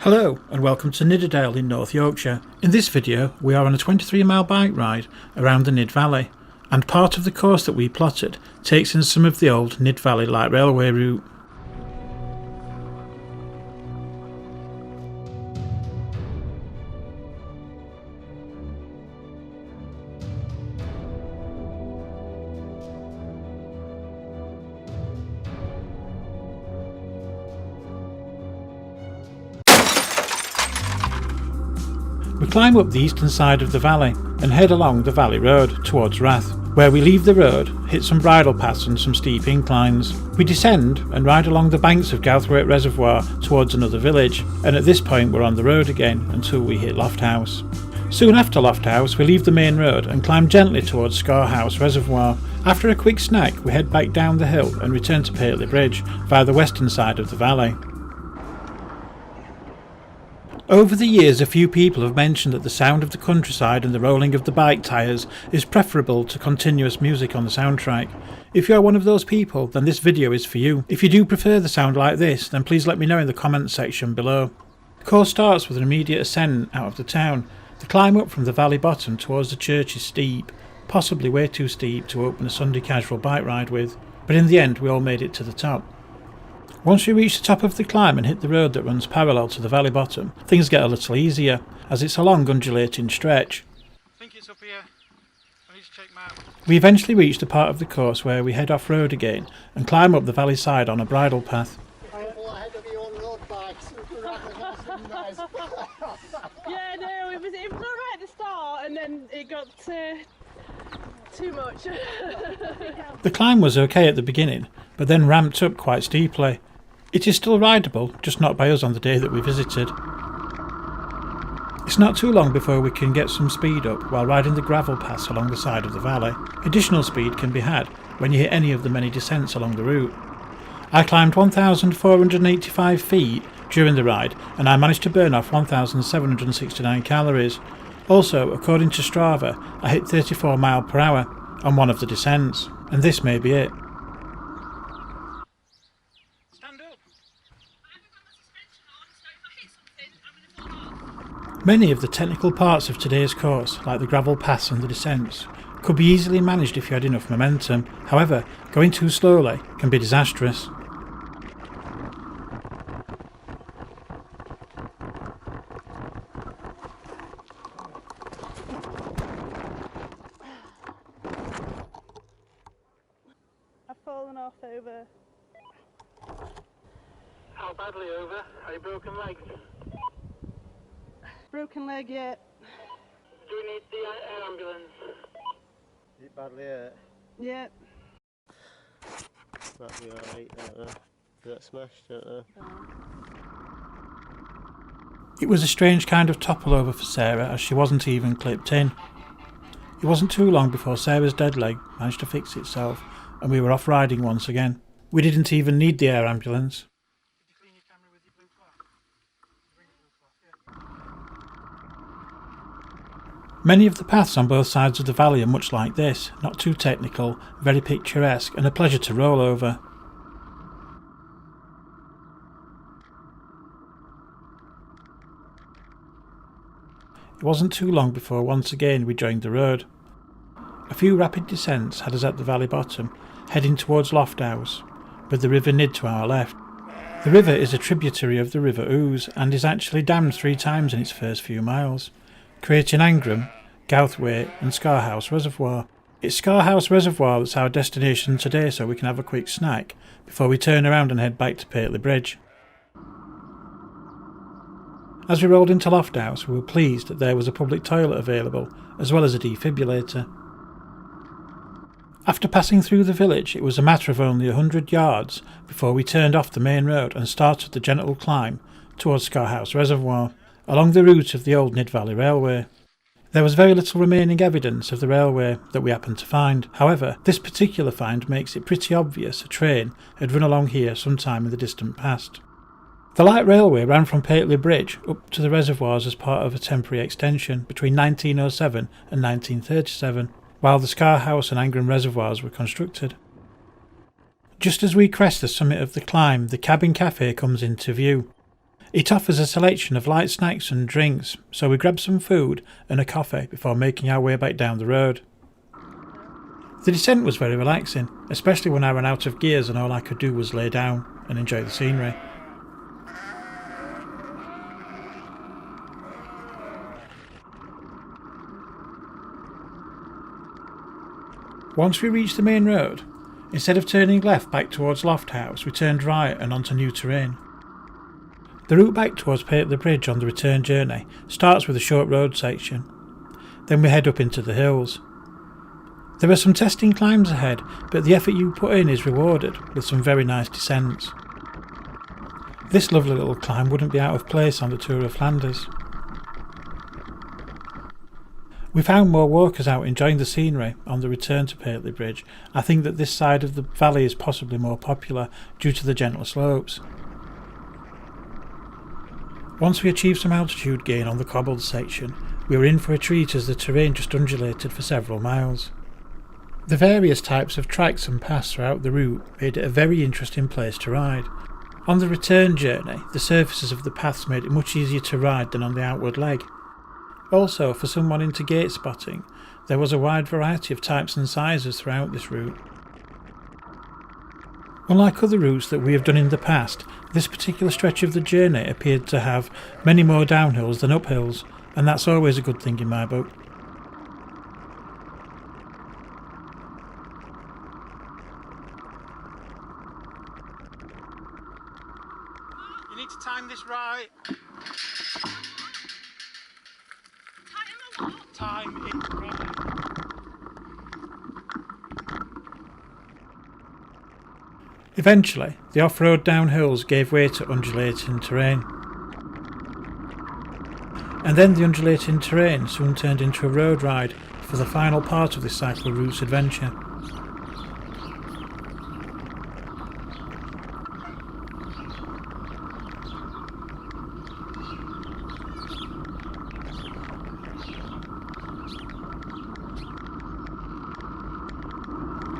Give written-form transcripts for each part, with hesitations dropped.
Hello and welcome to Nidderdale in North Yorkshire. In this video we are on a 23-mile bike ride around the Nidd Valley, and part of the course that we plotted takes in some of the old Nidd Valley Light Railway route. We climb up the eastern side of the valley and head along the valley road towards Rath, where we leave the road, hit some bridle paths and some steep inclines. We descend and ride along the banks of Garthwaite Reservoir towards another village, and at this point we're on the road again until we hit Lofthouse. Soon after Lofthouse we leave the main road and climb gently towards Scarhouse Reservoir. After a quick snack we head back down the hill and return to Pateley Bridge via the western side of the valley. Over the years a few people have mentioned that the sound of the countryside and the rolling of the bike tyres is preferable to continuous music on the soundtrack. If you are one of those people, then this video is for you. If you do prefer the sound like this, then please let me know in the comments section below. The course starts with an immediate ascent out of the town. The climb up from the valley bottom towards the church is steep, possibly way too steep to open a Sunday casual bike ride with, but in the end we all made it to the top. Once we reach the top of the climb and hit the road that runs parallel to the valley bottom, things get a little easier, as it's a long undulating stretch. I think it's up here. I need to check map. We eventually reach the part of the course where we head off road again and climb up the valley side on a bridle path. Yeah, no, it was alright at the start and then it got too much. The climb was okay at the beginning, but then ramped up quite steeply. It is still rideable, just not by us on the day that we visited. It's not too long before we can get some speed up while riding the gravel paths along the side of the valley. Additional speed can be had when you hit any of the many descents along the route. I climbed 1,485 feet during the ride and I managed to burn off 1,769 calories. Also, according to Strava, I hit 34 miles per hour on one of the descents, and this may be it. Many of the technical parts of today's course, like the gravel paths and the descents, could be easily managed if you had enough momentum. However, going too slowly can be disastrous. I've fallen off over. How badly over? Are you broken legs? Broken leg yet? Do we need the air ambulance? Is it badly hurt? Yeah. That'll be alright, don't know. Is that smashed, don't know. It was a strange kind of topple over for Sarah, as she wasn't even clipped in. It wasn't too long before Sarah's dead leg managed to fix itself and we were off riding once again. We didn't even need the air ambulance. Did you clean your camera with your blue cloth? Bring the blue cloth, yeah. Many of the paths on both sides of the valley are much like this, not too technical, very picturesque and a pleasure to roll over. It wasn't too long before once again we joined the road. A few rapid descents had us at the valley bottom, heading towards Lofthouse, with the River Nidd to our left. The river is a tributary of the River Ouse and is actually dammed 3 times in its first few miles, creating Angram, Garthwaite and Scarhouse Reservoir. It's Scarhouse Reservoir that's our destination today, so we can have a quick snack before we turn around and head back to Pateley Bridge. As we rolled into Lofthouse, we were pleased that there was a public toilet available, as well as a defibrillator. After passing through the village, it was a matter of only 100 yards before we turned off the main road and started the gentle climb towards Scarhouse Reservoir, along the route of the old Nidd Valley Railway. There was very little remaining evidence of the railway that we happened to find. However, this particular find makes it pretty obvious a train had run along here sometime in the distant past. The light railway ran from Pateley Bridge up to the reservoirs as part of a temporary extension between 1907 and 1937. While the Scarhouse and Angram reservoirs were constructed. Just as we crest the summit of the climb, the cabin cafe comes into view. It offers a selection of light snacks and drinks, so we grabbed some food and a coffee before making our way back down the road. The descent was very relaxing, especially when I ran out of gears and all I could do was lay down and enjoy the scenery. Once we reached the main road, instead of turning left back towards Loft House, we turned right and onto new terrain. The route back towards Pateley Bridge on the return journey starts with a short road section. Then we head up into the hills. There are some testing climbs ahead, but the effort you put in is rewarded with some very nice descents. This lovely little climb wouldn't be out of place on the Tour of Flanders. We found more walkers out enjoying the scenery on the return to Pateley Bridge. I think that this side of the valley is possibly more popular due to the gentler slopes. Once we achieved some altitude gain on the cobbled section, we were in for a treat as the terrain just undulated for several miles. The various types of tracks and paths throughout the route made it a very interesting place to ride. On the return journey, the surfaces of the paths made it much easier to ride than on the outward leg. Also, for someone into gate spotting, there was a wide variety of types and sizes throughout this route. Unlike other routes that we have done in the past, this particular stretch of the journey appeared to have many more downhills than uphills, and that's always a good thing in my book. You need to time this right. Time it right. Eventually, the off-road downhills gave way to undulating terrain. And then the undulating terrain soon turned into a road ride for the final part of this Cycleroutes adventure.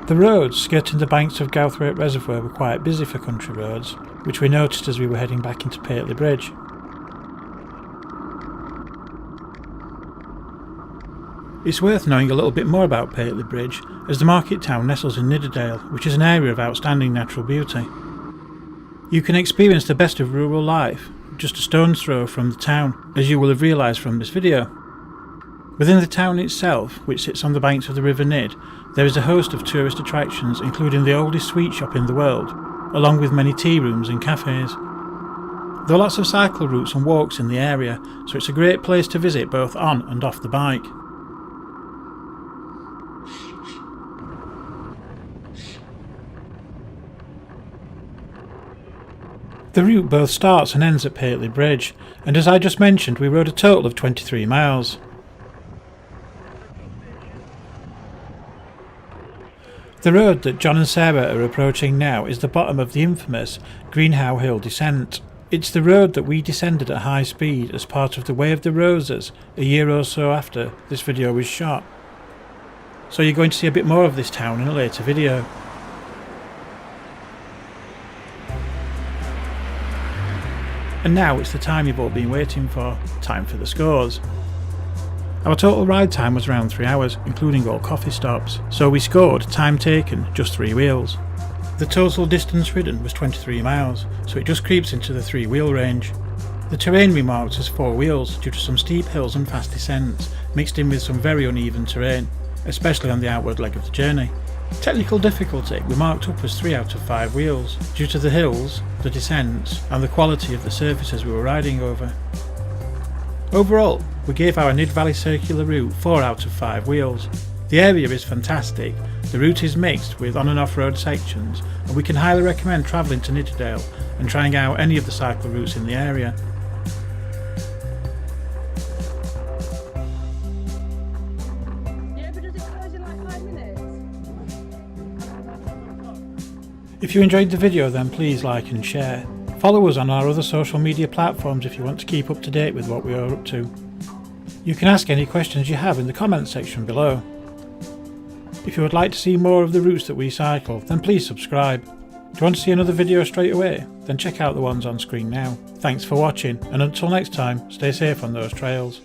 The roads skirting the banks of Gowthwaite Reservoir were quite busy for country roads, which we noticed as we were heading back into Pateley Bridge. It's worth knowing a little bit more about Pateley Bridge, as the market town nestles in Nidderdale, which is an area of outstanding natural beauty. You can experience the best of rural life just a stone's throw from the town, as you will have realised from this video. Within the town itself, which sits on the banks of the River Nidd, there is a host of tourist attractions, including the oldest sweet shop in the world, along with many tea rooms and cafes. There are lots of cycle routes and walks in the area, so it's a great place to visit both on and off the bike. The route both starts and ends at Pateley Bridge, and as I just mentioned, we rode a total of 23 miles. The road that John and Sarah are approaching now is the bottom of the infamous Greenhow Hill descent. It's the road that we descended at high speed as part of the Way of the Roses a year or so after this video was shot. So you're going to see a bit more of this town in a later video. And now it's the time you've all been waiting for, time for the scores. Our total ride time was around 3 hours, including all coffee stops, so we scored time taken just 3 wheels. The total distance ridden was 23 miles, so it just creeps into the 3-wheel range. The terrain we marked as 4 wheels due to some steep hills and fast descents, mixed in with some very uneven terrain, especially on the outward leg of the journey. Technical difficulty we marked up as 3 out of 5 wheels, due to the hills, the descents, and the quality of the surfaces we were riding over. Overall, we gave our Nidd Valley Circular Route 4 out of 5 wheels. The area is fantastic, the route is mixed with on and off road sections, and we can highly recommend travelling to Nidderdale and trying out any of the cycle routes in the area. Yeah, but does it close in like 5 minutes? If you enjoyed the video, then please like and share. Follow us on our other social media platforms if you want to keep up to date with what we are up to. You can ask any questions you have in the comments section below. If you would like to see more of the routes that we cycle, then please subscribe. Do you want to see another video straight away? Then check out the ones on screen now. Thanks for watching, and until next time, stay safe on those trails.